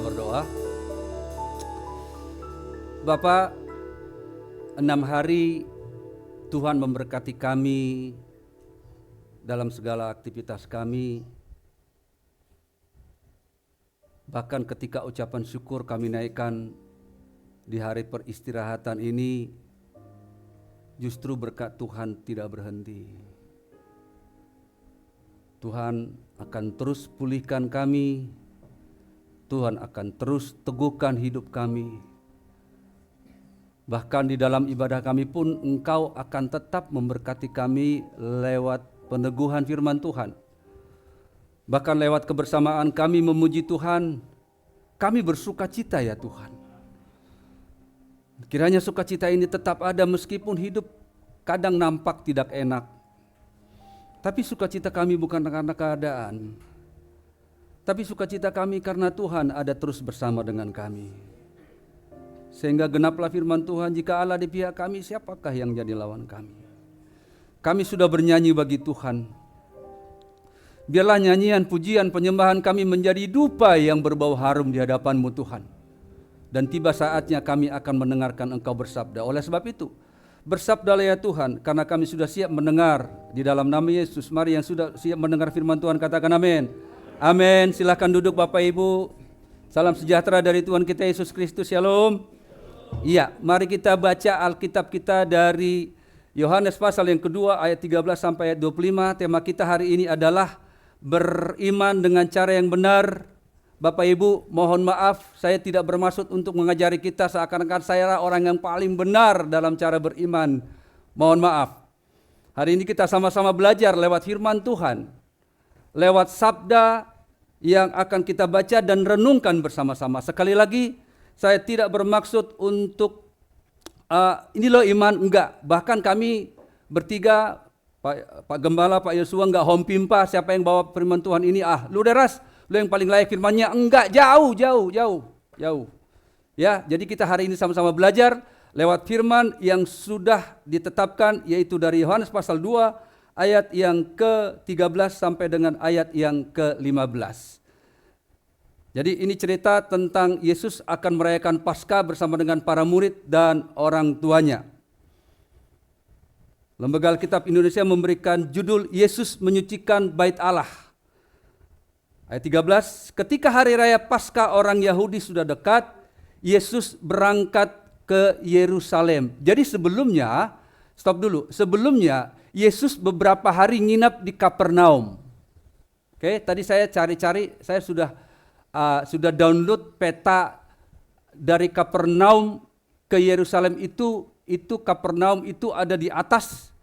berdoa. Bapak, 6 hari Tuhan memberkati kami dalam segala aktivitas kami. Bahkan ketika ucapan syukur kami naikkan di hari peristirahatan ini, justru berkat Tuhan tidak berhenti. Tuhan akan terus pulihkan kami, Tuhan akan terus teguhkan hidup kami. Bahkan di dalam ibadah kami pun Engkau akan tetap memberkati kami lewat peneguhan firman Tuhan. Bahkan lewat kebersamaan kami memuji Tuhan, kami bersuka cita ya Tuhan. Kiranya sukacita ini tetap ada meskipun hidup kadang nampak tidak enak. Tapi sukacita kami bukan karena keadaan, tapi sukacita kami karena Tuhan ada terus bersama dengan kami. Sehingga genaplah firman Tuhan, jika Allah di pihak kami, siapakah yang jadi lawan kami? Kami sudah bernyanyi bagi Tuhan. Biarlah nyanyian, pujian, penyembahan kami menjadi dupa yang berbau harum di hadapan-Mu Tuhan. Dan tiba saatnya kami akan mendengarkan Engkau bersabda. Oleh sebab itu, bersabdalah ya Tuhan, karena kami sudah siap mendengar di dalam nama Yesus. Mari yang sudah siap mendengar firman Tuhan katakan amin. Amin. Silakan duduk Bapak Ibu. Salam sejahtera dari Tuhan kita Yesus Kristus. Shalom. Iya, mari kita baca Alkitab kita dari Yohanes pasal yang kedua ayat 13 sampai ayat 25. Tema kita hari ini adalah beriman dengan cara yang benar. Bapak Ibu, mohon maaf, saya tidak bermaksud untuk mengajari kita seakan-akan saya orang yang paling benar dalam cara beriman. Mohon maaf. Hari ini kita sama-sama belajar lewat firman Tuhan, lewat sabda yang akan kita baca dan renungkan bersama-sama. Sekali lagi, saya tidak bermaksud untuk ini loh iman, enggak. Bahkan kami bertiga, Pak Gembala, Pak Yosua, enggak home pimpa, siapa yang bawa firman Tuhan ini, lu deras, lu yang paling layak firmannya, enggak, jauh. Ya, jadi kita hari ini sama-sama belajar lewat firman yang sudah ditetapkan, yaitu dari Yohanes pasal 2 ayat yang ke-13 sampai dengan ayat yang ke-15. Jadi ini cerita tentang Yesus akan merayakan Paskah bersama dengan para murid dan orang tuanya. Lembaga Alkitab Indonesia memberikan judul Yesus menyucikan bait Allah. Ayat 13, ketika hari raya Paskah orang Yahudi sudah dekat, Yesus berangkat ke Yerusalem. Jadi sebelumnya, sebelumnya Yesus beberapa hari nginap di Kapernaum. Oke, tadi saya cari-cari, saya sudah download peta dari Kapernaum ke Yerusalem itu Kapernaum itu ada di atas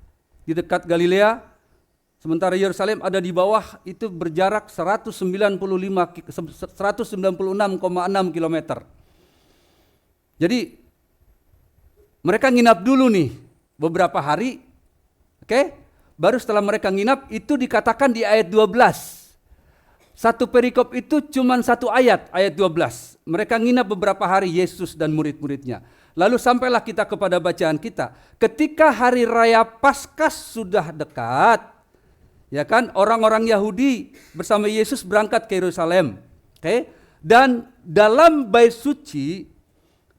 di dekat Galilea, sementara Yerusalem ada di bawah, itu berjarak 196,6 km. Jadi mereka nginap dulu nih beberapa hari, oke? Baru setelah mereka nginap itu dikatakan di ayat 12. Satu perikop itu cuma satu ayat 12. Mereka nginap beberapa hari Yesus dan murid-muridnya. Lalu sampailah kita kepada bacaan kita. Ketika hari raya Paskah sudah dekat, ya kan, orang-orang Yahudi bersama Yesus berangkat ke Yerusalem. Oke? Dan dalam bait suci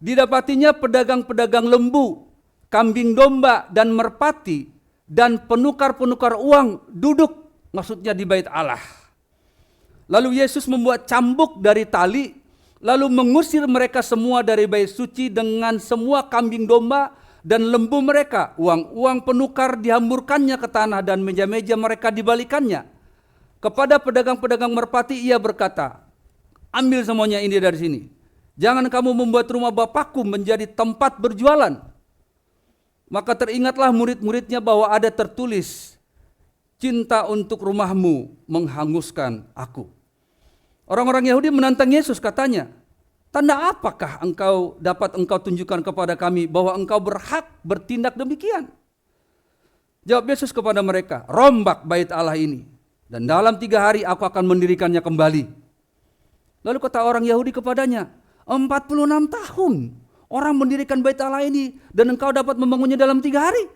didapatinya pedagang-pedagang lembu, kambing domba dan merpati dan penukar-penukar uang duduk, maksudnya di bait Allah. Lalu Yesus membuat cambuk dari tali, lalu mengusir mereka semua dari bait suci dengan semua kambing domba dan lembu mereka. Uang-uang penukar dihamburkannya ke tanah dan meja-meja mereka dibalikannya. Kepada pedagang-pedagang merpati ia berkata, ambil semuanya ini dari sini. Jangan kamu membuat rumah Bapakku menjadi tempat berjualan. Maka teringatlah murid-muridnya bahwa ada tertulis, cinta untuk rumahmu menghanguskan aku. Orang-orang Yahudi menantang Yesus, katanya, tanda apakah dapat engkau tunjukkan kepada kami bahwa engkau berhak bertindak demikian? Jawab Yesus kepada mereka, rombak bait Allah ini, dan dalam 3 hari aku akan mendirikannya kembali. Lalu kata orang Yahudi kepadanya, 46 tahun orang mendirikan bait Allah ini, dan engkau dapat membangunnya dalam 3 hari.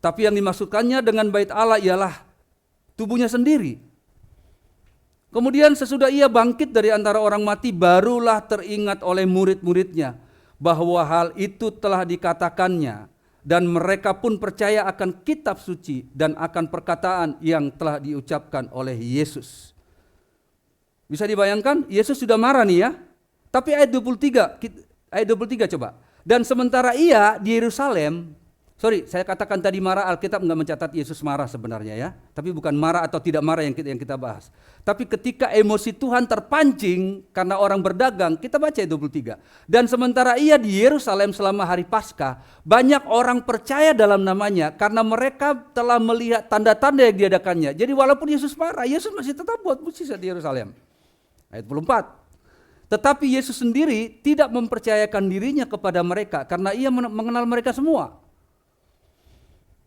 Tapi yang dimaksudkannya dengan bait Allah ialah tubuhnya sendiri. Kemudian sesudah ia bangkit dari antara orang mati, barulah teringat oleh murid-muridnya bahwa hal itu telah dikatakannya, dan mereka pun percaya akan kitab suci dan akan perkataan yang telah diucapkan oleh Yesus. Bisa dibayangkan, Yesus sudah marah nih ya. Tapi ayat 23 coba. Dan sementara ia di Yerusalem, saya katakan tadi marah, Alkitab enggak mencatat Yesus marah sebenarnya ya. Tapi bukan marah atau tidak marah yang kita bahas. Tapi ketika emosi Tuhan terpancing karena orang berdagang, kita baca ayat 23. Dan sementara ia di Yerusalem selama hari Paskah, banyak orang percaya dalam namanya karena mereka telah melihat tanda-tanda yang diadakannya. Jadi walaupun Yesus marah, Yesus masih tetap buat mujizat di Yerusalem. Ayat 24. Tetapi Yesus sendiri tidak mempercayakan dirinya kepada mereka karena ia mengenal mereka semua.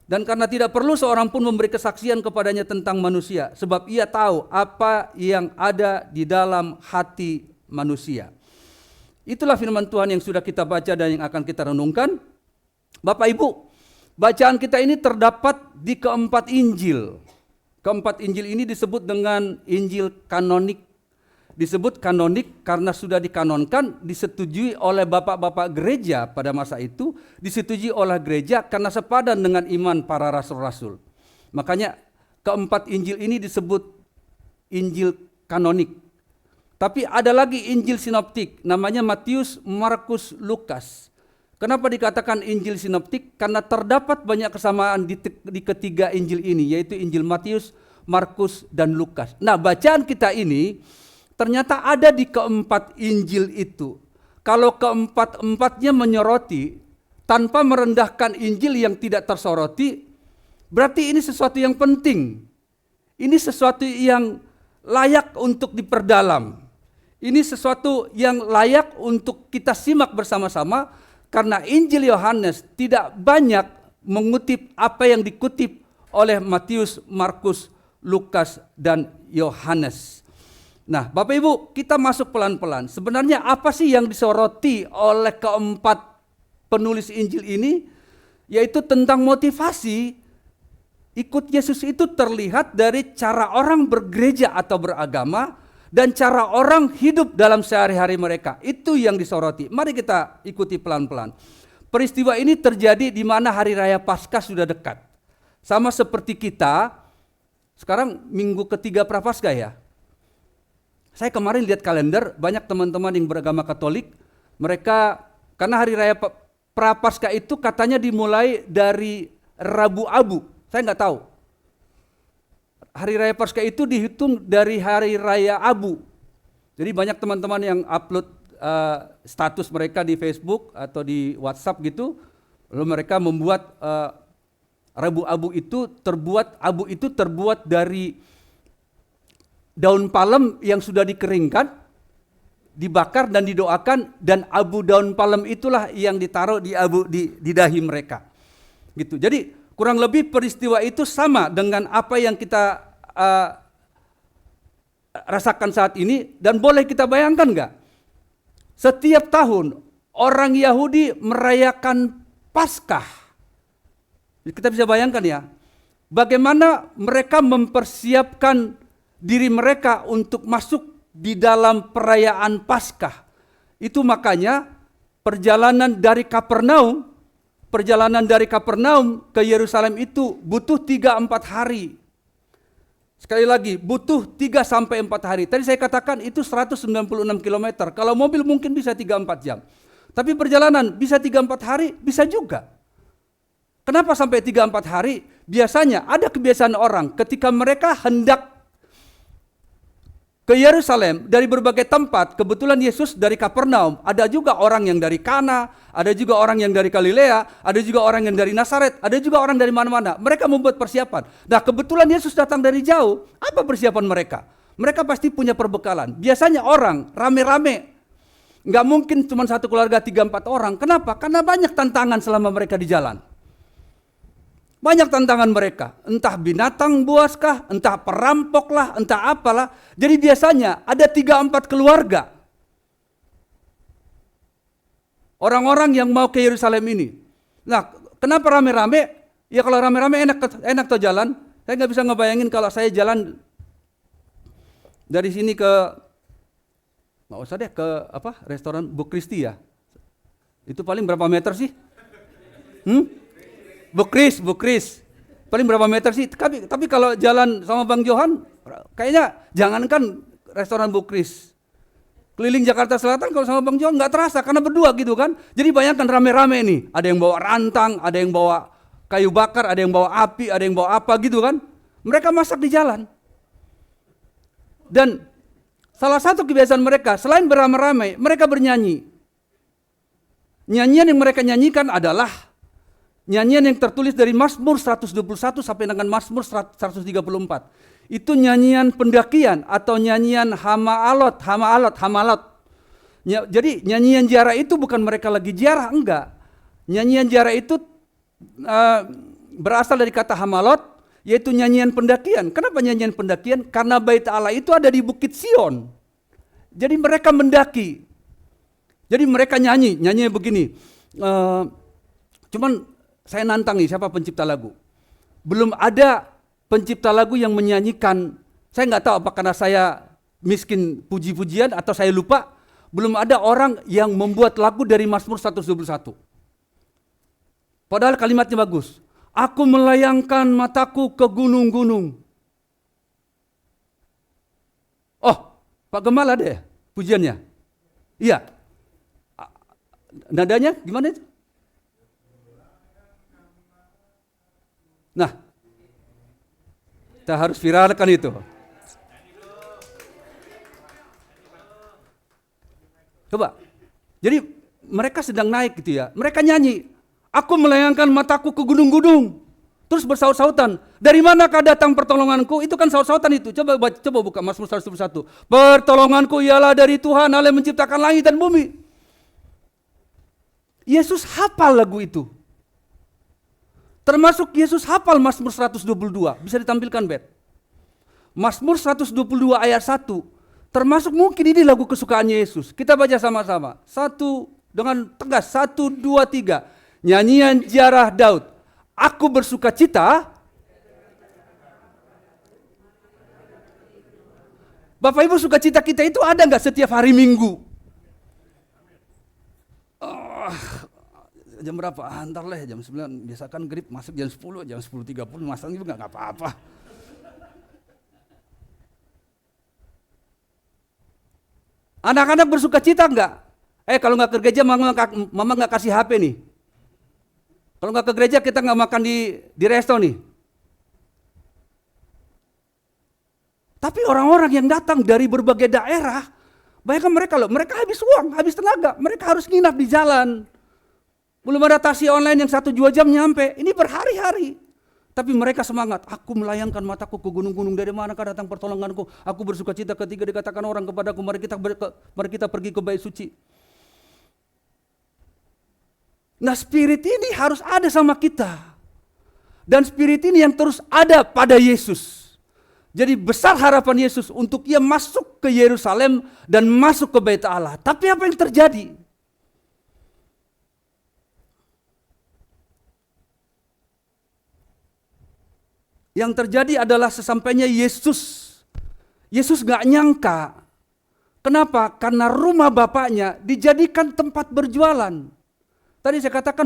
Dan karena tidak perlu seorang pun memberi kesaksian kepadanya tentang manusia, sebab ia tahu apa yang ada di dalam hati manusia. Itulah firman Tuhan yang sudah kita baca dan yang akan kita renungkan. Bapak Ibu, bacaan kita ini terdapat di keempat Injil. Keempat Injil ini disebut dengan Injil kanonik. Disebut kanonik karena sudah dikanonkan, disetujui oleh bapak-bapak gereja pada masa itu, disetujui oleh gereja karena sepadan dengan iman para rasul-rasul. Makanya keempat Injil ini disebut Injil kanonik. Tapi ada lagi Injil sinoptik, namanya Matius, Markus, Lukas. Kenapa dikatakan Injil sinoptik? Karena terdapat banyak kesamaan di ketiga Injil ini, yaitu Injil Matius, Markus, dan Lukas. Nah, bacaan kita ini ternyata ada di keempat Injil itu. Kalau keempat-empatnya menyoroti tanpa merendahkan Injil yang tidak tersoroti, berarti ini sesuatu yang penting. Ini sesuatu yang layak untuk diperdalam. Ini sesuatu yang layak untuk kita simak bersama-sama, karena Injil Yohanes tidak banyak mengutip apa yang dikutip oleh Matius, Markus, Lukas, dan Yohanes. Nah, Bapak Ibu, kita masuk pelan-pelan. Sebenarnya apa sih yang disoroti oleh keempat penulis Injil ini? Yaitu tentang motivasi. Ikut Yesus itu terlihat dari cara orang bergereja atau beragama dan cara orang hidup dalam sehari-hari mereka. Itu yang disoroti. Mari kita ikuti pelan-pelan. Peristiwa ini terjadi di mana hari raya Paskah sudah dekat. Sama seperti kita, sekarang minggu ketiga Prapaskah ya. Saya kemarin lihat kalender, banyak teman-teman yang beragama Katolik, mereka karena hari raya Prapaskah itu katanya dimulai dari Rabu Abu. Saya nggak tahu. Hari raya Paskah itu dihitung dari hari raya Abu. Jadi banyak teman-teman yang upload status mereka di Facebook atau di WhatsApp gitu, lalu mereka membuat Rabu Abu itu terbuat dari daun palem yang sudah dikeringkan, dibakar dan didoakan, dan abu daun palem itulah yang ditaruh di dahi mereka. Gitu. Jadi kurang lebih peristiwa itu sama dengan apa yang kita rasakan saat ini, dan boleh kita bayangkan nggak? Setiap tahun orang Yahudi merayakan Paskah. Kita bisa bayangkan ya, bagaimana mereka mempersiapkan diri mereka untuk masuk di dalam perayaan Paskah. Itu makanya perjalanan dari Kapernaum ke Yerusalem itu butuh 3-4 hari. Sekali lagi, butuh 3-4 hari. Tadi saya katakan itu 196 km. Kalau mobil mungkin bisa 3-4 jam. Tapi perjalanan bisa 3-4 hari, bisa juga. Kenapa sampai 3-4 hari? Biasanya ada kebiasaan orang ketika mereka hendak ke Yerusalem dari berbagai tempat. Kebetulan Yesus dari Kapernaum, ada juga orang yang dari Kana, ada juga orang yang dari Galilea, ada juga orang yang dari Nazaret, ada juga orang dari mana-mana. Mereka membuat persiapan. Nah, kebetulan Yesus datang dari jauh. Apa persiapan mereka? Mereka pasti punya perbekalan. Biasanya orang rame-rame, nggak mungkin cuma satu keluarga 3-4 orang. Kenapa? Karena banyak tantangan selama mereka di jalan. Banyak tantangan mereka, entah binatang buas kah, entah perampok lah, entah apalah. Jadi biasanya ada 3-4 keluarga. Orang-orang yang mau ke Yerusalem ini. Nah, kenapa rame-rame? Ya kalau rame-rame enak tuh jalan. Saya nggak bisa ngebayangin kalau saya jalan Dari sini ke, nggak usah deh, ke restoran Bu Kristi ya. Itu paling berapa meter sih? Bu Kris. Paling berapa meter sih? Tapi kalau jalan sama Bang Johan, kayaknya jangankan restoran Bu Kris. Keliling Jakarta Selatan kalau sama Bang Johan nggak terasa karena berdua gitu kan. Jadi bayangkan rame-rame nih. Ada yang bawa rantang, ada yang bawa kayu bakar, ada yang bawa api, ada yang bawa apa gitu kan. Mereka masak di jalan. Dan salah satu kebiasaan mereka, selain beramai-ramai, mereka bernyanyi. Nyanyian yang mereka nyanyikan adalah nyanyian yang tertulis dari Mazmur 121 sampai dengan Mazmur 134. Itu nyanyian pendakian atau nyanyian hamaalot. Jadi nyanyian ziarah itu bukan mereka lagi ziarah, enggak. Nyanyian ziarah itu berasal dari kata hamalot, yaitu nyanyian pendakian. Kenapa nyanyian pendakian? Karena bait Allah itu ada di Bukit Sion. Jadi mereka mendaki. Jadi mereka nyanyinya begini. Cuman saya nantang nih, siapa pencipta lagu? Belum ada pencipta lagu yang menyanyikan. Saya nggak tahu apa karena saya miskin puji-pujian atau saya lupa. Belum ada orang yang membuat lagu dari Mazmur 121. Padahal kalimatnya bagus. Aku melayangkan mataku ke gunung-gunung. Oh, Pak Gemala deh pujiannya. Iya. Nadanya gimana itu? Nah, kita harus viralkan itu. Coba. Jadi mereka sedang naik gitu ya. Mereka nyanyi. Aku melayangkan mataku ke gunung-gunung. Terus bersaut-sautan. Dari manakah datang pertolonganku? Itu kan saut-sautan itu. Coba buka Mazmur 121. Pertolonganku ialah dari Tuhan Allah yang menciptakan langit dan bumi. Yesus hafal lagu itu. Termasuk Yesus hafal Mazmur 122. Bisa ditampilkan, Bet. Mazmur 122 ayat 1. Termasuk mungkin ini lagu kesukaan Yesus. Kita baca sama-sama. Satu dengan tegas. 1, 2, 3. Nyanyian ziarah Daud. Aku bersuka cita. Bapak Ibu, sukacita kita itu ada nggak setiap hari Minggu? Jam berapa? Antar lah jam 9. Biasakan grip masuk jam 10, jam 10.30 masang juga nggak apa-apa. Anak-anak bersuka cita enggak? Kalau nggak ke gereja mama nggak kasih HP nih. Kalau nggak ke gereja kita nggak makan di resto nih. Tapi orang-orang yang datang dari berbagai daerah, bayangkan mereka habis uang, habis tenaga, mereka harus nginap di jalan. Belum ada taksi online yang 1-2 jam nyampe, ini berhari-hari. Tapi mereka semangat, aku melayangkan mataku ke gunung-gunung, dari manakah datang pertolonganku? Aku bersuka cita ketika dikatakan orang kepadaku, mari kita pergi ke bait suci. Nah, spirit ini harus ada sama kita. Dan spirit ini yang terus ada pada Yesus. Jadi besar harapan Yesus untuk ia masuk ke Yerusalem dan masuk ke bait Allah. Tapi apa yang terjadi? Yang terjadi adalah sesampainya Yesus gak nyangka. Kenapa? Karena rumah bapaknya dijadikan tempat berjualan. Tadi saya katakan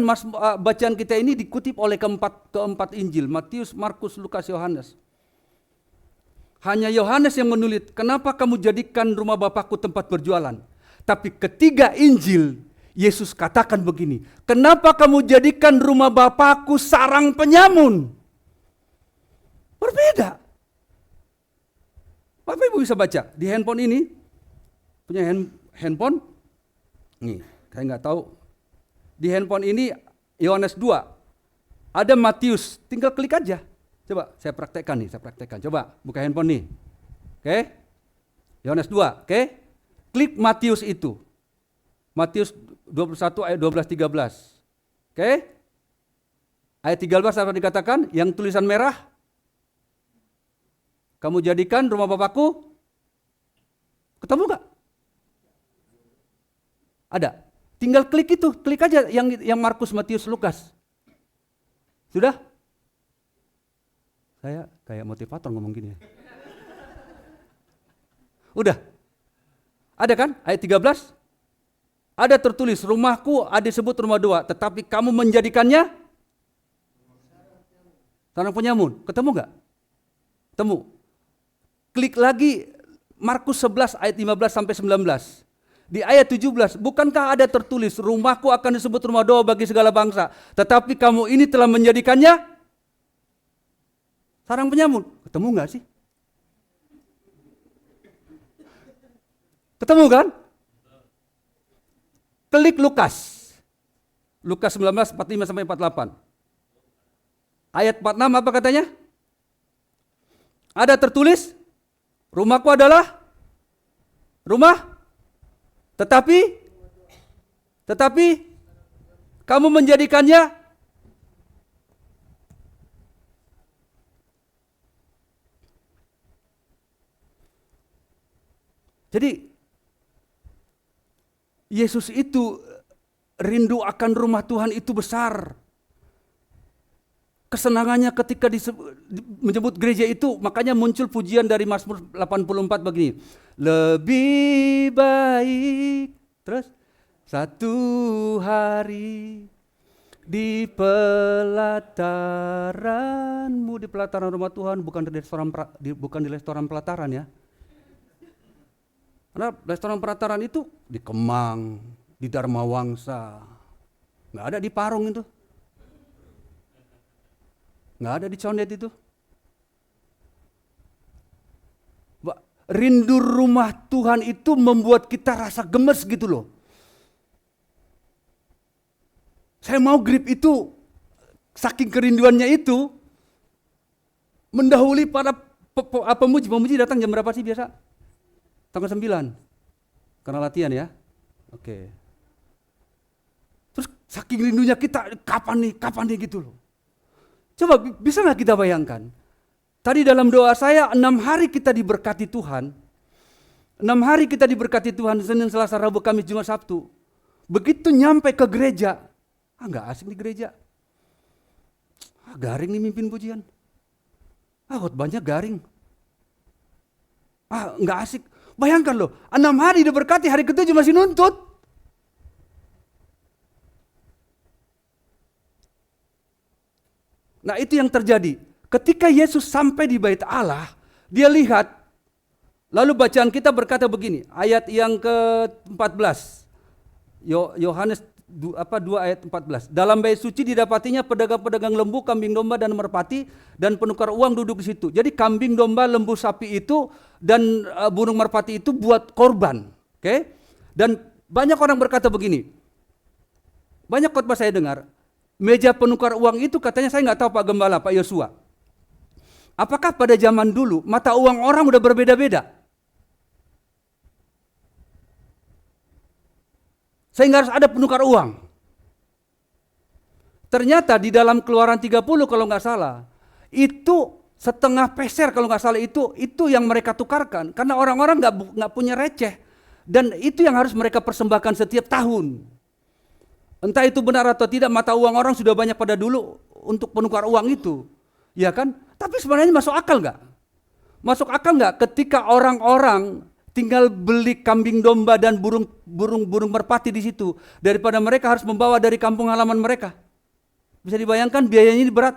bacaan kita ini dikutip oleh keempat Injil, Matius, Markus, Lukas, Yohanes. Hanya Yohanes yang menulis, kenapa kamu jadikan rumah bapakku tempat berjualan? Tapi ketiga Injil, Yesus katakan begini, kenapa kamu jadikan rumah bapakku sarang penyamun? Berbeda. Bapak Ibu bisa baca di handphone ini, punya handphone, nih saya nggak tahu, di handphone ini Yohanes 2, ada Matius, tinggal klik aja. Coba saya praktekkan, coba buka handphone nih, oke, Yohanes 2, oke, klik Matius itu, Matius 21 ayat 12-13, oke, ayat 13 apa dikatakan, yang tulisan merah, kamu jadikan rumah bapakku, ketemu gak? Ada. Tinggal klik itu, klik aja yang Markus, Matius, Lukas. Sudah? Saya kayak motivator ngomong gini. Udah. Ada kan ayat 13? Ada tertulis, rumahku ada disebut rumah doa, tetapi kamu menjadikannya sarang penyamun. Ketemu nggak? Ketemu. Klik lagi Markus 11 ayat 15 sampai 19. Di ayat 17, bukankah ada tertulis, rumahku akan disebut rumah doa bagi segala bangsa, tetapi kamu ini telah menjadikannya sarang penyamun. Ketemu nggak sih? Ketemu kan? Klik Lukas. Lukas 19, 45 sampai 48. Ayat 46 apa katanya? Ada tertulis, rumahku adalah rumah, tetapi kamu menjadikannya jadi Yesus itu rindu akan rumah Tuhan itu besar. Kesenangannya ketika menyebut gereja itu, makanya muncul pujian dari Mazmur 84 begini. Lebih baik, terus satu hari di pelataranmu, di pelataran rumah Tuhan, bukan di restoran pelataran ya. Karena restoran pelataran itu di Kemang, di Dharma Wangsa, nggak ada di Parung itu. Nggak ada di Condet itu. Rindu rumah Tuhan itu membuat kita rasa gemes gitu loh. Saya mau grip itu, saking kerinduannya itu, mendahului para pemuji datang jam berapa sih biasa? Tanggal 9, karena latihan ya. Oke. Terus saking rindunya kita, kapan nih gitu loh. Coba bisa nggak kita bayangkan? Tadi dalam doa saya 6 hari kita diberkati Tuhan. 6 hari kita diberkati Tuhan, Senin, Selasa, Rabu, Kamis, Jumat, Sabtu. Begitu nyampe ke gereja, nggak asik di gereja. Garing nih mimpin pujian. Khotbahnya garing. Nggak asik. Bayangkan loh, 6 hari diberkati, hari ke-7 masih nuntut. Nah itu yang terjadi. Ketika Yesus sampai di bait Allah, dia lihat, lalu bacaan kita berkata begini, ayat yang ke-14, Yohanes 2 ayat 14. Dalam bait suci didapatinya pedagang-pedagang lembu, kambing domba dan merpati, dan penukar uang duduk di situ. Jadi kambing domba, lembu, sapi itu dan burung merpati itu buat korban. Oke? Dan banyak orang berkata begini, banyak khotbah saya dengar, meja penukar uang itu katanya, saya nggak tahu Pak Gembala, Pak Yosua, apakah pada zaman dulu mata uang orang udah berbeda-beda? Sehingga harus ada penukar uang. Ternyata di dalam Keluaran 30 kalau nggak salah, itu setengah peser kalau nggak salah itu yang mereka tukarkan. Karena orang-orang nggak punya receh. Dan itu yang harus mereka persembahkan setiap tahun. Entah itu benar atau tidak, mata uang orang sudah banyak pada dulu untuk penukar uang itu. Ya kan? Tapi sebenarnya masuk akal nggak? Masuk akal nggak ketika orang-orang tinggal beli kambing domba dan burung merpati di situ, daripada mereka harus membawa dari kampung halaman mereka? Bisa dibayangkan biayanya ini berat.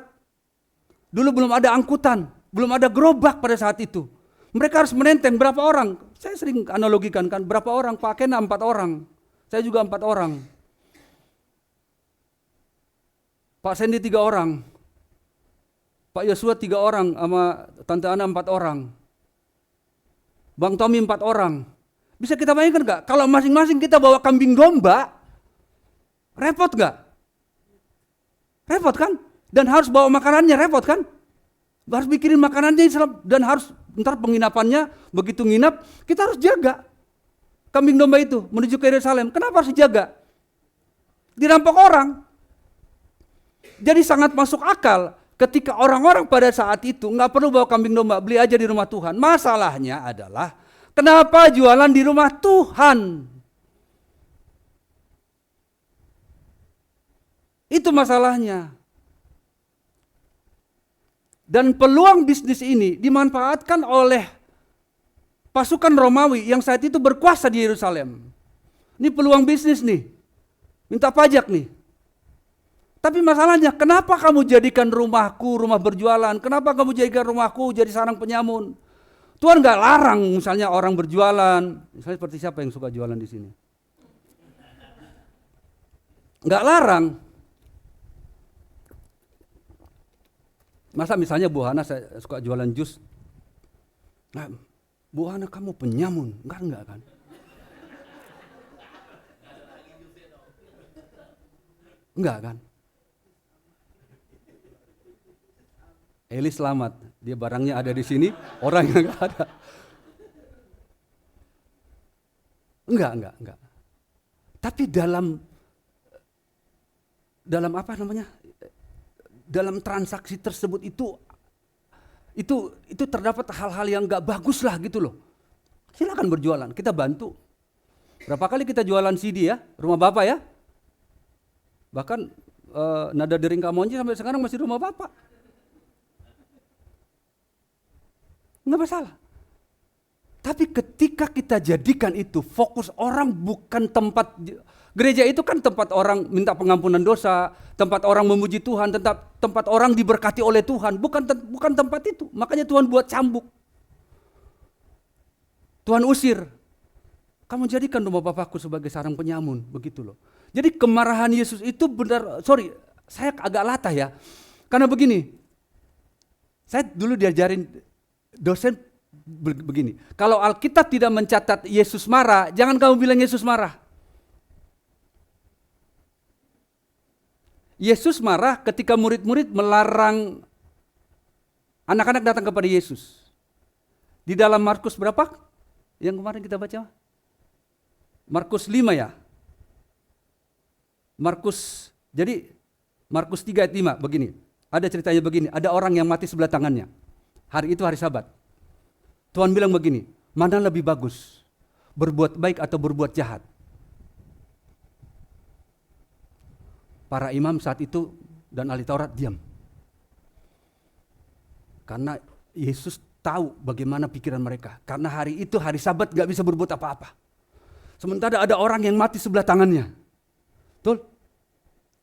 Dulu belum ada angkutan, belum ada gerobak pada saat itu. Mereka harus menenteng berapa orang? Saya sering analogikan kan, berapa orang? Pak Kena 4 orang, saya juga 4 orang. Pak Sandy 3 orang, Pak Yosua 3 orang, sama Tante Ana 4 orang, Bang Tommy 4 orang. Bisa kita bayangkan gak? Kalau masing-masing kita bawa kambing domba, repot gak? Repot kan? Dan harus bawa makanannya, repot kan? Harus bikin makanannya dan harus ntar penginapannya, begitu nginap, kita harus jaga kambing domba itu menuju ke Yerusalem. Kenapa harus dijaga? Dirampok orang. Jadi sangat masuk akal ketika orang-orang pada saat itu nggak perlu bawa kambing domba, beli aja di rumah Tuhan. Masalahnya adalah kenapa jualan di rumah Tuhan? Itu masalahnya. Dan peluang bisnis ini dimanfaatkan oleh pasukan Romawi yang saat itu berkuasa di Yerusalem. Ini peluang bisnis nih, minta pajak nih. Tapi masalahnya, kenapa kamu jadikan rumahku rumah berjualan? Kenapa kamu jadikan rumahku jadi sarang penyamun? Tuhan gak larang misalnya orang berjualan. Misalnya seperti siapa yang suka jualan di sini? Gak larang. Masa misalnya Bu Hana saya suka jualan jus. Nah, Bu Hana kamu penyamun. Enggak kan? Enggak kan? Eli selamat, dia barangnya ada di sini, orangnya enggak ada. Enggak. Tapi dalam apa namanya? Dalam transaksi tersebut itu terdapat hal-hal yang enggak bagus lah gitu loh. Silakan berjualan, kita bantu. Berapa kali kita jualan CD ya, rumah Bapak ya? Bahkan Nada Dering Kamonji sampai sekarang masih rumah Bapak. Enggak masalah. Tapi ketika kita jadikan itu fokus orang bukan tempat, gereja itu kan tempat orang minta pengampunan dosa, tempat orang memuji Tuhan, tempat orang diberkati oleh Tuhan, bukan tempat itu. Makanya Tuhan buat cambuk. Tuhan usir. Kamu jadikan rumah Bapakku sebagai sarang penyamun, begitu loh. Jadi kemarahan Yesus itu benar, saya agak latah ya. Karena begini, saya dulu diajarin dosen begini, kalau Alkitab tidak mencatat Yesus marah, jangan kamu bilang Yesus marah. Yesus marah ketika murid-murid melarang anak-anak datang kepada Yesus. Di dalam Markus berapa? Yang kemarin kita baca? Markus 5 ya. Markus 3 ayat 5 begini. Ada ceritanya begini, ada orang yang mati sebelah tangannya. Hari itu hari Sabat. Tuhan bilang begini, mana lebih bagus? Berbuat baik atau berbuat jahat? Para imam saat itu dan ahli Taurat diam. Karena Yesus tahu bagaimana pikiran mereka. Karena hari itu hari Sabat gak bisa berbuat apa-apa. Sementara ada orang yang mati sebelah tangannya. Betul?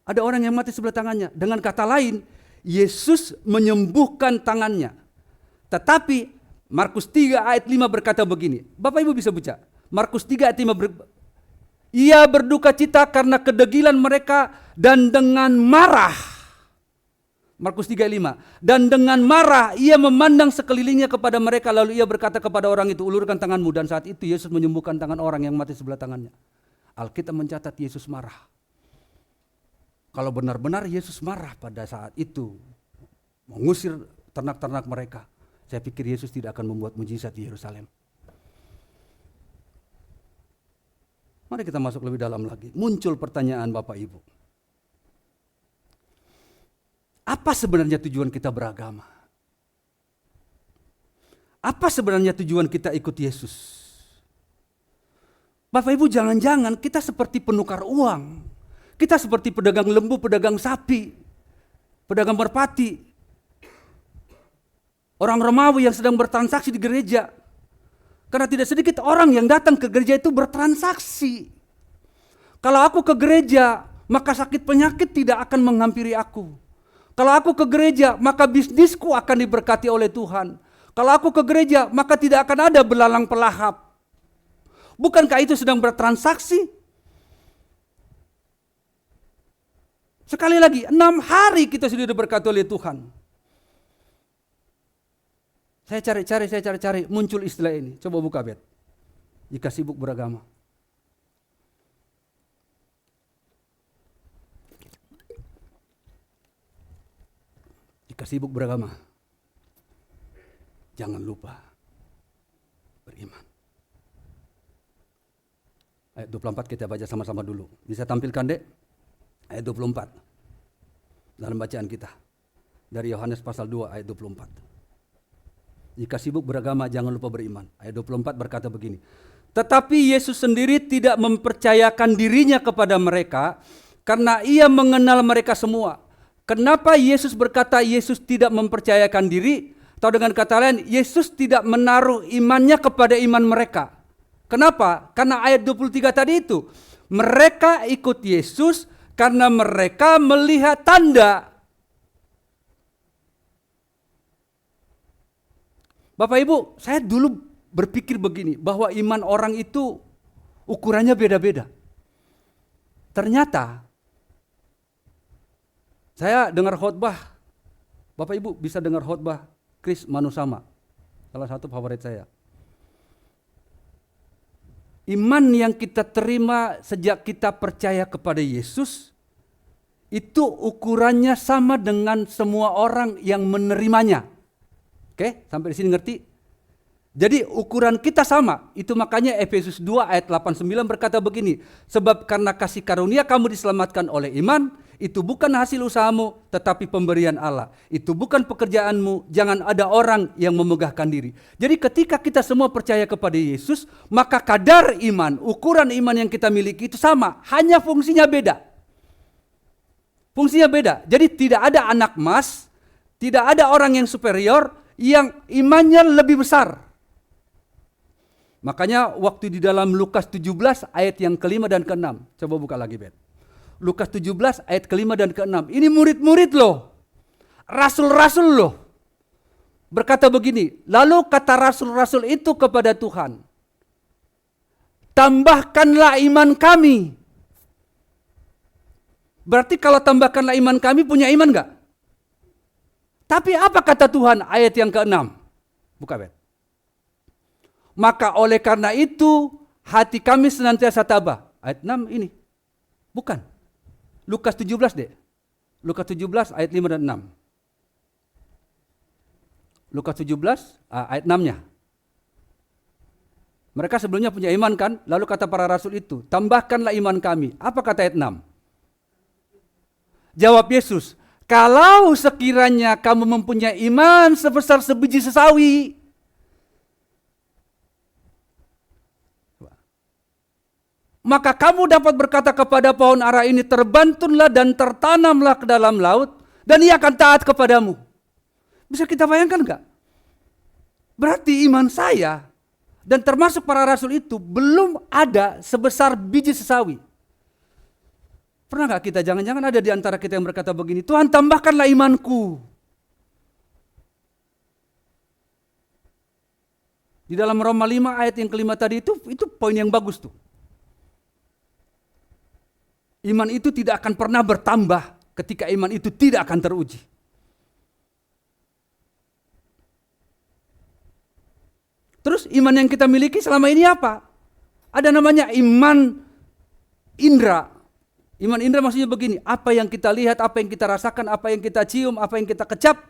Ada orang yang mati sebelah tangannya. Dengan kata lain, Yesus menyembuhkan tangannya. Tetapi Markus 3 ayat 5 berkata begini. Bapak Ibu bisa baca. Markus 3 ayat 5 ia berduka cita karena kedegilan mereka dan dengan marah. Markus 3 ayat 5. Dan dengan marah ia memandang sekelilingnya kepada mereka lalu ia berkata kepada orang itu, ulurkan tanganmu. Dan saat itu Yesus menyembuhkan tangan orang yang mati sebelah tangannya. Alkitab mencatat Yesus marah. Kalau benar-benar Yesus marah pada saat itu, mengusir ternak-ternak mereka, saya pikir Yesus tidak akan membuat mujizat di Yerusalem. Mari kita masuk lebih dalam lagi. Muncul pertanyaan Bapak Ibu. Apa sebenarnya tujuan kita beragama? Apa sebenarnya tujuan kita ikut Yesus? Bapak Ibu, jangan-jangan kita seperti penukar uang. Kita seperti pedagang lembu, pedagang sapi, pedagang merpati. Orang Romawi yang sedang bertransaksi di gereja. Karena tidak sedikit orang yang datang ke gereja itu bertransaksi. Kalau aku ke gereja, maka sakit penyakit tidak akan menghampiri aku. Kalau aku ke gereja, maka bisnisku akan diberkati oleh Tuhan. Kalau aku ke gereja, maka tidak akan ada belalang pelahap. Bukankah itu sedang bertransaksi? Sekali lagi, 6 hari kita sudah diberkati oleh Tuhan. Saya cari, muncul istilah ini. Coba buka Bet. Jika sibuk beragama. Jika sibuk beragama, jangan lupa beriman. Ayat 24 kita baca sama-sama dulu. Bisa tampilkan Dek? Ayat 24. Dalam bacaan kita. Dari Yohanes pasal 2 ayat 24. Jika sibuk beragama jangan lupa beriman. Ayat 24 berkata begini. Tetapi Yesus sendiri tidak mempercayakan dirinya kepada mereka karena ia mengenal mereka semua. Kenapa Yesus berkata Yesus tidak mempercayakan diri? Atau dengan kata lain, Yesus tidak menaruh imannya kepada iman mereka. Kenapa? Karena ayat 23 tadi itu. Mereka ikut Yesus karena mereka melihat tanda. Bapak Ibu, saya dulu berpikir begini, bahwa iman orang itu ukurannya beda-beda. Ternyata, saya dengar khotbah, Bapak Ibu bisa dengar khotbah Chris Manusama, salah satu favorit saya. Iman yang kita terima sejak kita percaya kepada Yesus, itu ukurannya sama dengan semua orang yang menerimanya. Oke, sampai di sini ngerti? Jadi ukuran kita sama, itu makanya Efesus 2 ayat 8-9 berkata begini, sebab karena kasih karunia kamu diselamatkan oleh iman, itu bukan hasil usahamu, tetapi pemberian Allah. Itu bukan pekerjaanmu, jangan ada orang yang memegahkan diri. Jadi ketika kita semua percaya kepada Yesus, maka kadar iman, ukuran iman yang kita miliki itu sama, hanya fungsinya beda. Fungsinya beda, jadi tidak ada anak emas, tidak ada orang yang superior, yang imannya lebih besar. Makanya waktu di dalam Lukas 17 ayat yang kelima dan keenam. Coba buka lagi, Bet. Lukas 17 ayat kelima dan keenam. Ini murid-murid loh. Rasul-rasul loh. Berkata begini, lalu kata rasul-rasul itu kepada Tuhan, tambahkanlah iman kami. Berarti kalau tambahkanlah iman kami, punya iman enggak? Tapi apa kata Tuhan ayat yang keenam? Buka, Bet. Maka oleh karena itu hati kami senantiasa tabah. Ayat 6 ini. Bukan. Lukas 17 deh. Lukas 17 ayat 5 dan 6. Lukas 17 ayat 6-nya. Mereka sebelumnya punya iman kan? Lalu kata para rasul itu, tambahkanlah iman kami. Apa kata ayat 6? Jawab Yesus, kalau sekiranya kamu mempunyai iman sebesar sebiji sesawi, maka kamu dapat berkata kepada pohon ara ini, terbantunlah dan tertanamlah ke dalam laut, dan ia akan taat kepadamu. Bisa kita bayangkan enggak? Berarti iman saya, dan termasuk para rasul itu, belum ada sebesar biji sesawi. Pernah enggak kita, jangan-jangan ada di antara kita yang berkata begini, Tuhan tambahkanlah imanku. Di dalam Roma 5 ayat yang kelima tadi itu poin yang bagus tuh. Iman itu tidak akan pernah bertambah ketika iman itu tidak akan teruji. Terus iman yang kita miliki selama ini apa? Ada namanya iman indera. Iman indera maksudnya begini, apa yang kita lihat, apa yang kita rasakan, apa yang kita cium, apa yang kita kecap.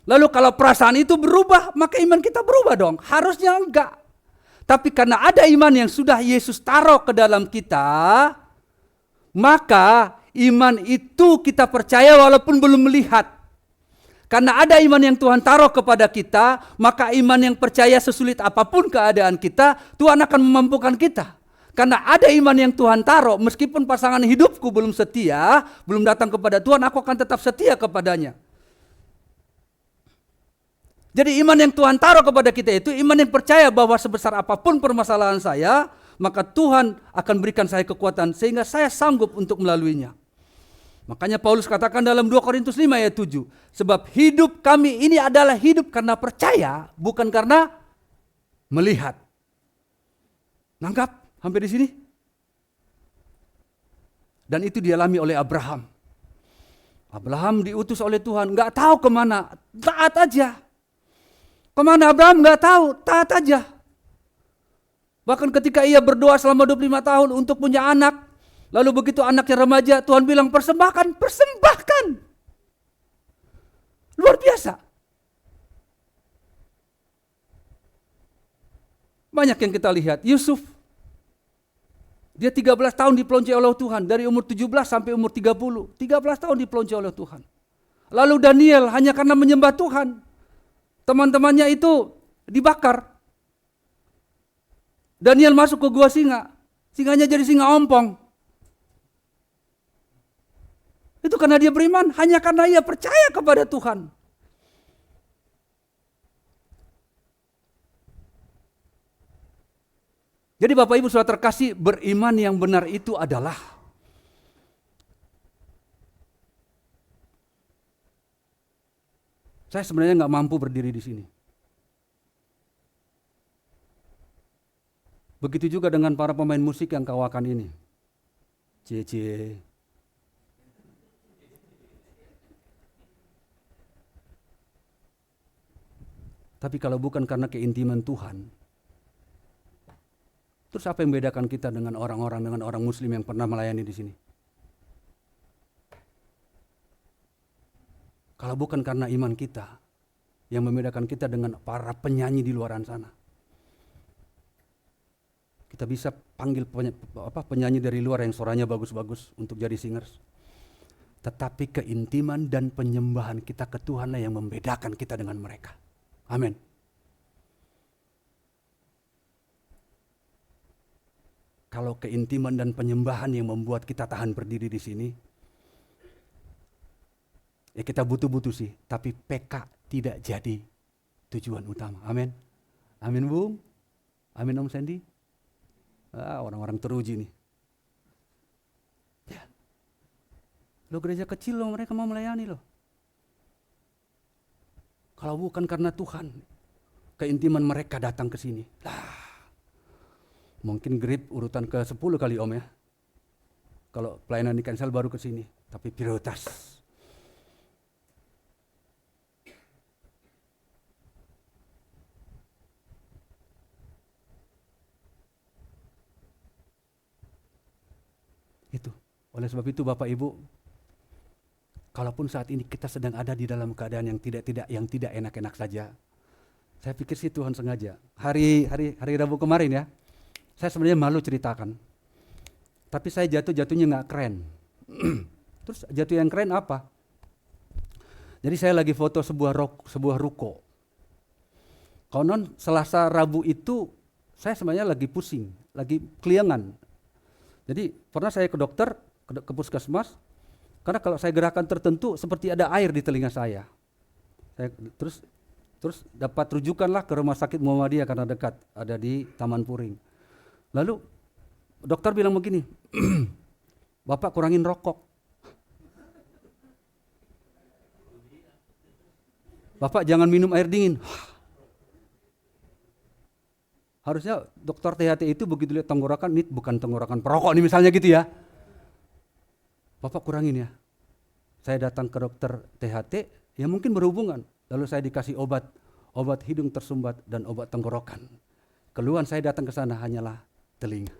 Lalu kalau perasaan itu berubah, maka iman kita berubah dong. Harusnya enggak. Tapi karena ada iman yang sudah Yesus taruh ke dalam kita, maka iman itu kita percaya walaupun belum melihat. Karena ada iman yang Tuhan taruh kepada kita, maka iman yang percaya sesulit apapun keadaan kita, Tuhan akan memampukan kita. Karena ada iman yang Tuhan taruh, meskipun pasangan hidupku belum setia, belum datang kepada Tuhan, aku akan tetap setia kepadanya. Jadi iman yang Tuhan taruh kepada kita itu iman yang percaya bahwa sebesar apapun permasalahan saya, maka Tuhan akan berikan saya kekuatan sehingga saya sanggup untuk melaluinya. Makanya Paulus katakan dalam 2 Korintus 5 ayat 7, sebab hidup kami ini adalah hidup karena percaya, bukan karena melihat. Nangkap sampai di sini? Dan itu dialami oleh Abraham. Abraham diutus oleh Tuhan, nggak tahu kemana, taat aja. Kemana Abraham nggak tahu, taat aja. Bahkan ketika ia berdoa selama 25 tahun untuk punya anak, lalu begitu anaknya remaja, Tuhan bilang persembahkan, persembahkan. Luar biasa. Banyak yang kita lihat, Yusuf, dia 13 tahun dipelonceng oleh Tuhan, dari umur 17 sampai umur 30, 13 tahun dipelonceng oleh Tuhan. Lalu Daniel hanya karena menyembah Tuhan, teman-temannya itu dibakar. Daniel masuk ke gua singa, singanya jadi singa ompong. Itu karena dia beriman, hanya karena ia percaya kepada Tuhan. Jadi Bapak Ibu Saudara terkasih, beriman yang benar itu adalah saya sebenarnya nggak mampu berdiri di sini. Begitu juga dengan para pemain musik yang kawakan ini. Cie. Tapi kalau bukan karena keintiman Tuhan, terus apa yang membedakan kita dengan orang muslim yang pernah melayani di sini? Kalau bukan karena iman kita, yang membedakan kita dengan para penyanyi di luaran sana. Kita bisa panggil penyanyi dari luar yang suaranya bagus-bagus untuk jadi singers. Tetapi keintiman dan penyembahan kita ke Tuhanlah yang membedakan kita dengan mereka. Amin. Kalau keintiman dan penyembahan yang membuat kita tahan berdiri di sini, ya kita butuh sih, tapi PK tidak jadi tujuan utama. Amin. Amin, Bung. Amin, Om Sandy. Orang-orang teruji nih. Ya. Lo gereja kecil loh, mereka mau melayani loh. Kalau bukan karena Tuhan, keintiman mereka datang ke sini. Mungkin grip urutan ke-10 kali Om ya. Kalau pelayanan di cancel baru ke sini, tapi prioritas. Itu. Oleh sebab itu Bapak Ibu, kalaupun saat ini kita sedang ada di dalam keadaan yang tidak enak-enak saja, saya pikir sih Tuhan sengaja. Hari Rabu kemarin ya, saya sebenarnya malu ceritakan. Tapi saya jatuhnya nggak keren. Terus jatuh yang keren apa? Jadi saya lagi foto sebuah ruko. Konon Selasa Rabu itu saya sebenarnya lagi pusing, lagi keliangan. Jadi pernah saya ke dokter, ke puskesmas, karena kalau saya gerakan tertentu seperti ada air di telinga saya. Terus dapat rujukanlah ke rumah sakit Muhammadiyah karena dekat, ada di Taman Puring. Lalu dokter bilang begini, Bapak kurangin rokok. Bapak jangan minum air dingin. Harusnya dokter THT itu begitu lihat tenggorokan, ini bukan tenggorokan perokok nih misalnya gitu ya. Bapak kurangin ya. Saya datang ke dokter THT, ya mungkin berhubungan. Lalu saya dikasih obat hidung tersumbat dan obat tenggorokan. Keluhan saya datang ke sana hanyalah telinga.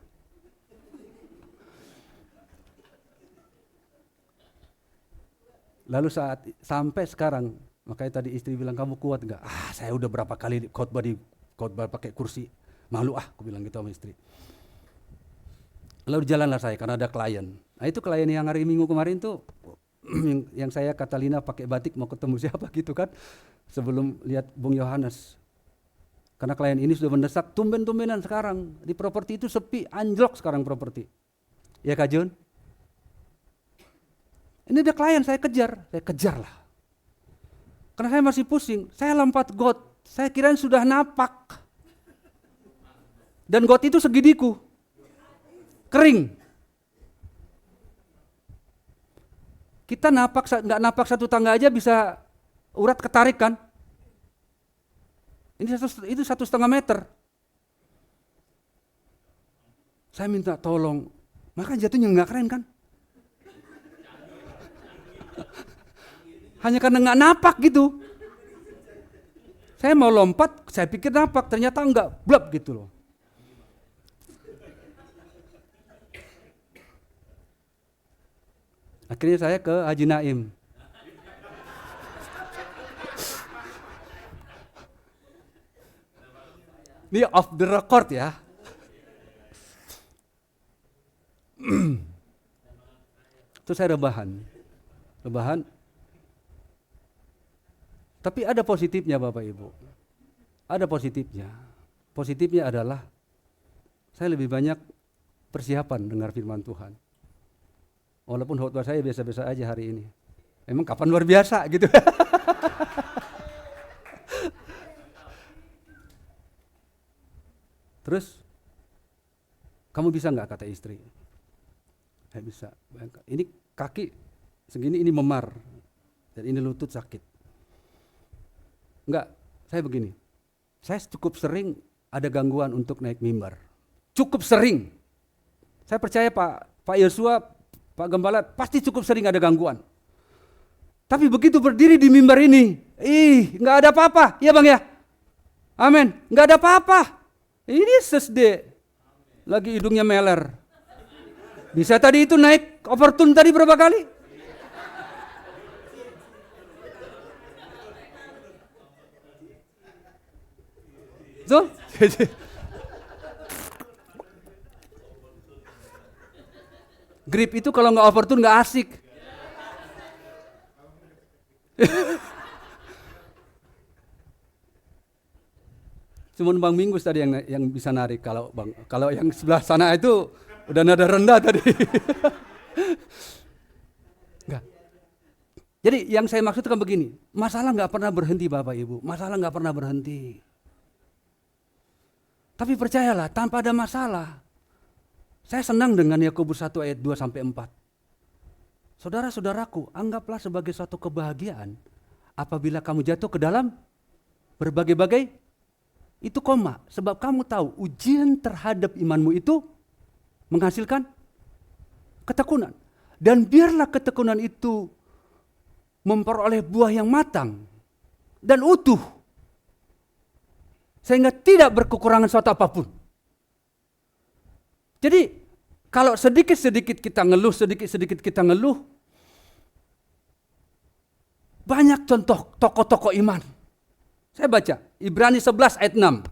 Lalu sampai sekarang, makanya tadi istri bilang kamu kuat enggak? Saya udah berapa kali khotbah pakai kursi. Malu aku bilang gitu sama istri. Lalu jalanlah saya karena ada klien. Nah itu klien yang hari Minggu kemarin tuh yang saya Catalina pakai batik mau ketemu siapa gitu kan. Sebelum lihat Bung Yohanes. Karena klien ini sudah mendesak, tumben-tumbenan sekarang. Di properti itu sepi, anjlok sekarang properti. Ya Kak Jun? Ini ada klien saya kejar lah. Karena saya masih pusing, saya lompat got, saya kirain sudah napak. Dan got itu segidiku, kering. Kita nggak napak satu tangga aja bisa urat ketarik kan? Itu 1,5 meter. Saya minta tolong, maka jatuhnya nggak keren kan? Hanya karena nggak napak gitu. Saya mau lompat, saya pikir napak, ternyata enggak, blab gitu loh. Akhirnya saya ke Haji Naim. Ini off the record ya. Terus saya rebahan. Tapi ada positifnya Bapak Ibu. Ada positifnya. Positifnya adalah saya lebih banyak persiapan dengar firman Tuhan. Walaupun khotbah saya biasa-biasa aja hari ini. Emang kapan luar biasa gitu. Terus Kamu bisa nggak, kata istri. Saya bisa. Ini kaki segini, ini memar. Dan ini lutut sakit. Enggak, saya begini. Saya cukup sering ada gangguan untuk naik mimbar. Cukup sering. Saya percaya Pak Yosua, Pak Gembala pasti cukup sering ada gangguan. Tapi begitu berdiri di mimbar ini, nggak ada apa-apa, ya Bang ya? Amin, nggak ada apa-apa. Ini sesde, lagi hidungnya meler. Bisa tadi itu naik overtune tadi berapa kali? So, grip itu kalau nggak overtune nggak asik. Cuman Bang Minggus tadi yang bisa narik, kalau yang sebelah sana itu udah nada rendah tadi. Enggak. Jadi yang saya maksudkan begini, masalah nggak pernah berhenti Bapak Ibu, masalah nggak pernah berhenti. Tapi percayalah, tanpa ada masalah, saya senang dengan Yakobus 1 ayat 2 sampai 4. Saudara-saudaraku, anggaplah sebagai suatu kebahagiaan apabila kamu jatuh ke dalam berbagai-bagai itu koma, sebab kamu tahu ujian terhadap imanmu itu menghasilkan ketekunan. Dan biarlah ketekunan itu memperoleh buah yang matang dan utuh, sehingga tidak berkekurangan suatu apapun. Jadi kalau sedikit-sedikit kita ngeluh, banyak contoh tokoh-tokoh iman. Saya baca Ibrani 11 ayat 6.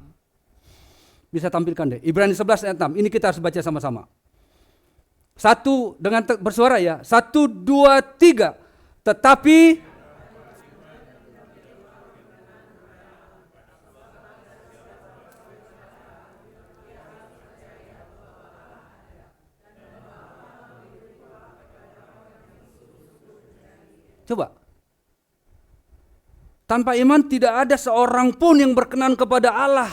Bisa tampilkan deh, Ibrani 11 ayat 6. Ini kita harus baca sama-sama. Satu dengan bersuara ya. 1, 2, 3. Tetapi coba. Tanpa iman tidak ada seorang pun yang berkenan kepada Allah.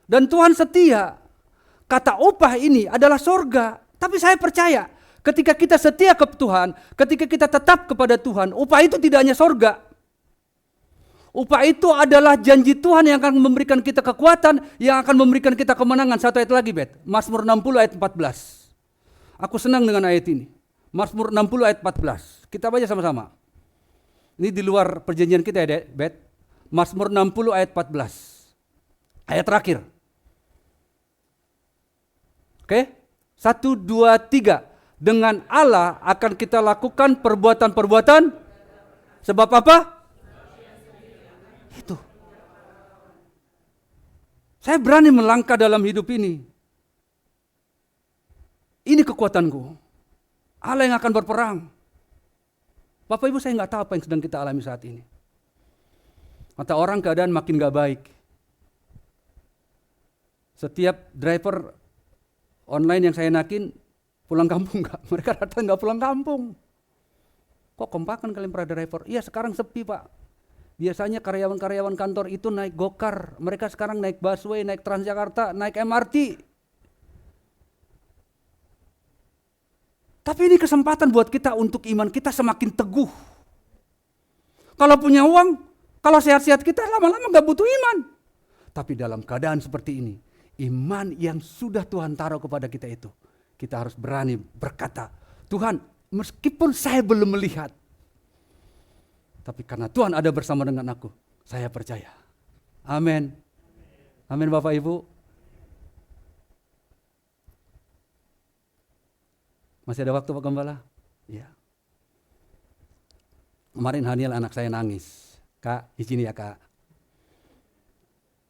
Dan Tuhan setia. Kata upah ini adalah sorga. Tapi saya percaya ketika kita setia ke Tuhan, ketika kita tetap kepada Tuhan, upah itu tidak hanya sorga. Upah itu adalah janji Tuhan yang akan memberikan kita kekuatan, yang akan memberikan kita kemenangan. Satu ayat lagi, Bet. Mazmur 60 ayat 14. Aku senang dengan ayat ini. Mazmur 60 ayat 14. Kita baca sama-sama. Ini di luar perjanjian kita ya, Bet. Mazmur 60 ayat 14. Ayat terakhir. Oke? 1, 2, 3. Dengan Allah akan kita lakukan perbuatan-perbuatan. Sebab apa? Itu. Saya berani melangkah dalam hidup ini. Ini kekuatanku. Allah yang akan berperang. Bapak Ibu, saya nggak tahu apa yang sedang kita alami saat ini. Kata orang keadaan makin nggak baik. Setiap driver online yang saya nakin pulang kampung nggak? Mereka datang nggak pulang kampung. Kok kompakan kalian para driver? Iya sekarang sepi Pak. Biasanya karyawan-karyawan kantor itu naik gokar. Mereka sekarang naik busway, naik Transjakarta, naik MRT. Tapi ini kesempatan buat kita untuk iman kita semakin teguh. Kalau punya uang, kalau sehat-sehat kita lama-lama gak butuh iman. Tapi dalam keadaan seperti ini, iman yang sudah Tuhan taruh kepada kita itu, kita harus berani berkata, Tuhan meskipun saya belum melihat, tapi karena Tuhan ada bersama dengan aku, saya percaya. Amin. Amin Bapak Ibu. Masih ada waktu Pak Gembala? Ya. Kemarin Haniel anak saya nangis. Kak, izin ya Kak.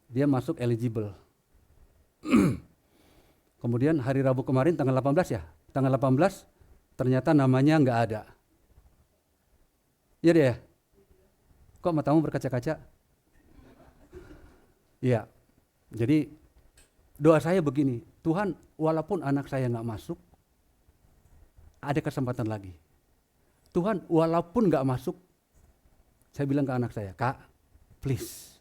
Dia masuk eligible. Kemudian hari Rabu kemarin tanggal 18 ya? Tanggal 18 ternyata namanya nggak ada. Iya deh ya? Kok matamu berkaca-kaca? Iya. Jadi doa saya begini, Tuhan walaupun anak saya nggak masuk, ada kesempatan lagi. Tuhan walaupun gak masuk, saya bilang ke anak saya, Kak, please.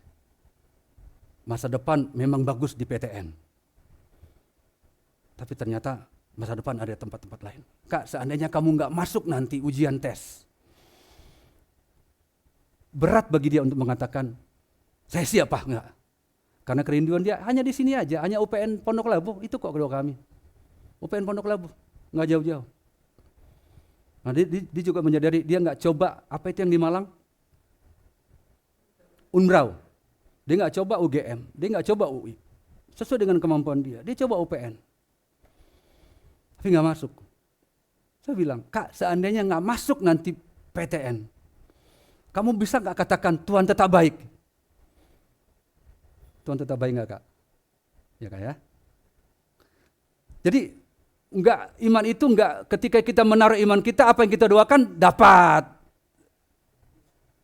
Masa depan memang bagus di PTN. Tapi ternyata masa depan ada tempat-tempat lain. Kak, seandainya kamu nggak masuk nanti ujian tes, berat bagi dia untuk mengatakan, saya siap Pak, enggak. Karena kerinduan dia hanya di sini aja, hanya UPN Pondok Labu, itu kok doa kami. UPN Pondok Labu, nggak jauh-jauh. Nah, dia juga menyadari, dia nggak coba apa itu yang di Malang? Unbrau. Dia nggak coba UGM, dia nggak coba UI. Sesuai dengan kemampuan dia coba UPN. Tapi nggak masuk. Saya bilang, Kak, seandainya nggak masuk nanti PTN, kamu bisa nggak katakan Tuhan tetap baik? Tuhan tetap baik nggak, Kak? Ya Kak ya. Jadi iman itu nggak ketika kita menaruh iman kita, apa yang kita doakan dapat.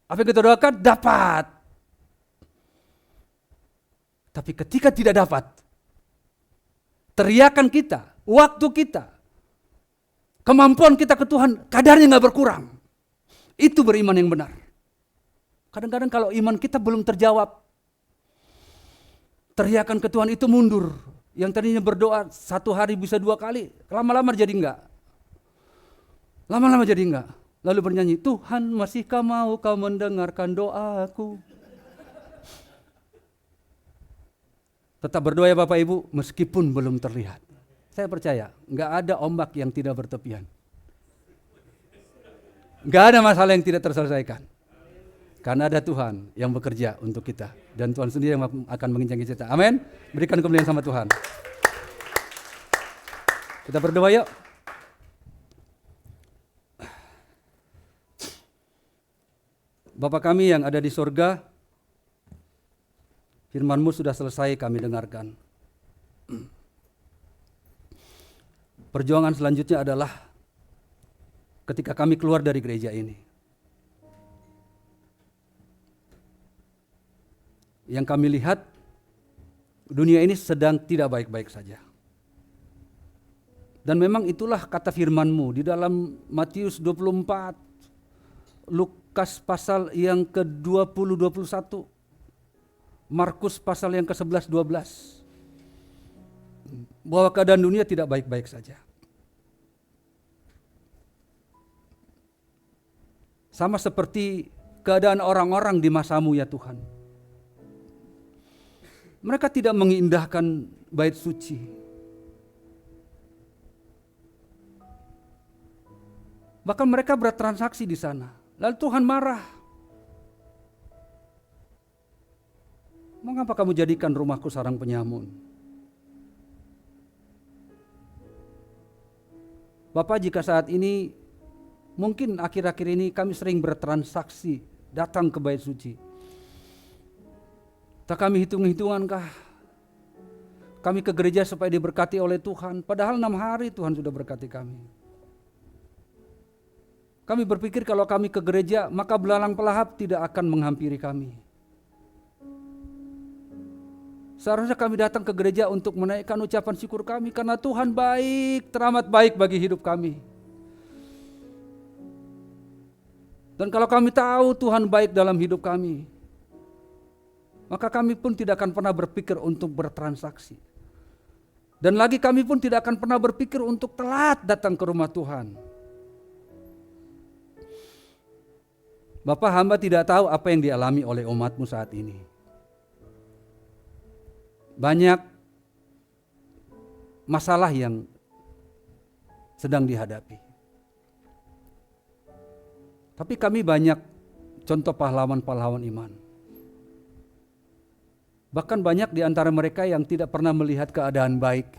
Apa yang kita doakan dapat. Tapi ketika tidak dapat, teriakan kita, waktu kita, kemampuan kita ke Tuhan kadarnya nggak berkurang. Itu beriman yang benar. Kadang-kadang kalau iman kita belum terjawab, teriakan ke Tuhan itu mundur. Yang tadinya berdoa 1 hari bisa 2 kali, lama-lama jadi enggak. Lama-lama jadi enggak. Lalu bernyanyi, Tuhan masihkah mau kau mendengarkan doaku? Tetap berdoa ya Bapak Ibu, meskipun belum terlihat. Saya percaya, enggak ada ombak yang tidak bertepian. Enggak ada masalah yang tidak terselesaikan. Karena ada Tuhan yang bekerja untuk kita. Dan Tuhan sendiri yang akan menginjak kita. Amin. Berikan kemuliaan sama Tuhan. Kita berdoa yuk. Bapa kami yang ada di sorga, firman-Mu sudah selesai kami dengarkan. Perjuangan selanjutnya adalah ketika kami keluar dari gereja ini. Yang kami lihat, dunia ini sedang tidak baik-baik saja. Dan memang itulah kata firman-Mu di dalam Matius 24, Lukas pasal yang ke-20, 21, Markus pasal yang ke-11, 12. Bahwa keadaan dunia tidak baik-baik saja. Sama seperti keadaan orang-orang di masamu ya Tuhan. Mereka tidak mengindahkan bait suci. Bahkan mereka bertransaksi di sana. Lalu Tuhan marah. Mengapa kamu jadikan rumahku sarang penyamun? Bapak, jika saat ini, mungkin akhir-akhir ini kami sering bertransaksi, datang ke bait suci. Tak kami hitung-hitungankah kami ke gereja supaya diberkati oleh Tuhan, padahal 6 hari Tuhan sudah berkati kami. Kami berpikir kalau kami ke gereja maka belalang pelahap tidak akan menghampiri kami. Seharusnya kami datang ke gereja untuk menaikkan ucapan syukur kami karena Tuhan baik, teramat baik bagi hidup kami. Dan kalau kami tahu Tuhan baik dalam hidup kami, maka kami pun tidak akan pernah berpikir untuk bertransaksi. Dan lagi kami pun tidak akan pernah berpikir untuk telat datang ke rumah Tuhan. Bapak, hamba tidak tahu apa yang dialami oleh umat-Mu saat ini. Banyak masalah yang sedang dihadapi. Tapi kami banyak contoh pahlawan-pahlawan iman. Bahkan banyak di antara mereka yang tidak pernah melihat keadaan baik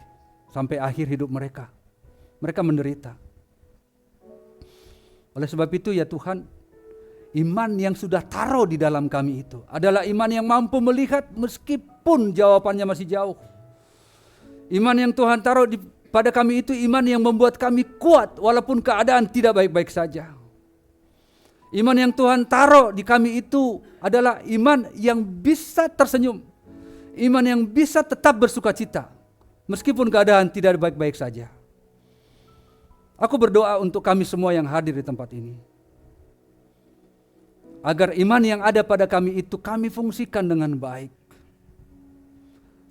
sampai akhir hidup mereka. Mereka menderita. Oleh sebab itu ya Tuhan, iman yang sudah taruh di dalam kami itu adalah iman yang mampu melihat meskipun jawabannya masih jauh. Iman yang Tuhan taruh pada kami itu iman yang membuat kami kuat walaupun keadaan tidak baik-baik saja. Iman yang Tuhan taruh di kami itu adalah iman yang bisa tersenyum. Iman yang bisa tetap bersuka cita meskipun keadaan tidak baik-baik saja. Aku berdoa untuk kami semua yang hadir di tempat ini, agar iman yang ada pada kami itu kami fungsikan dengan baik.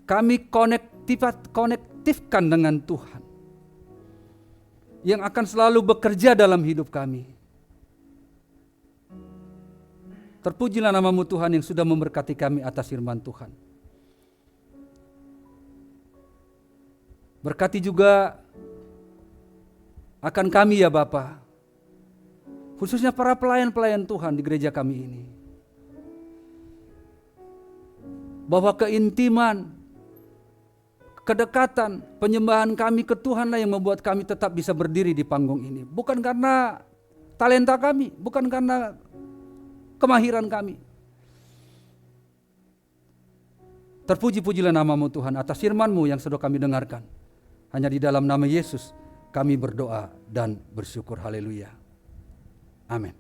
Kami connect konektifkan dengan Tuhan, yang akan selalu bekerja dalam hidup kami. Terpujilah nama-Mu Tuhan yang sudah memberkati kami atas firman Tuhan. Berkati juga akan kami ya Bapa, khususnya para pelayan-pelayan Tuhan di gereja kami ini. Bahwa keintiman, kedekatan, penyembahan kami ke Tuhanlah yang membuat kami tetap bisa berdiri di panggung ini. Bukan karena talenta kami, bukan karena kemahiran kami. Terpuji-pujilah nama-Mu Tuhan atas firman-Mu yang sudah kami dengarkan. Hanya di dalam nama Yesus kami berdoa dan bersyukur. Haleluya. Amin.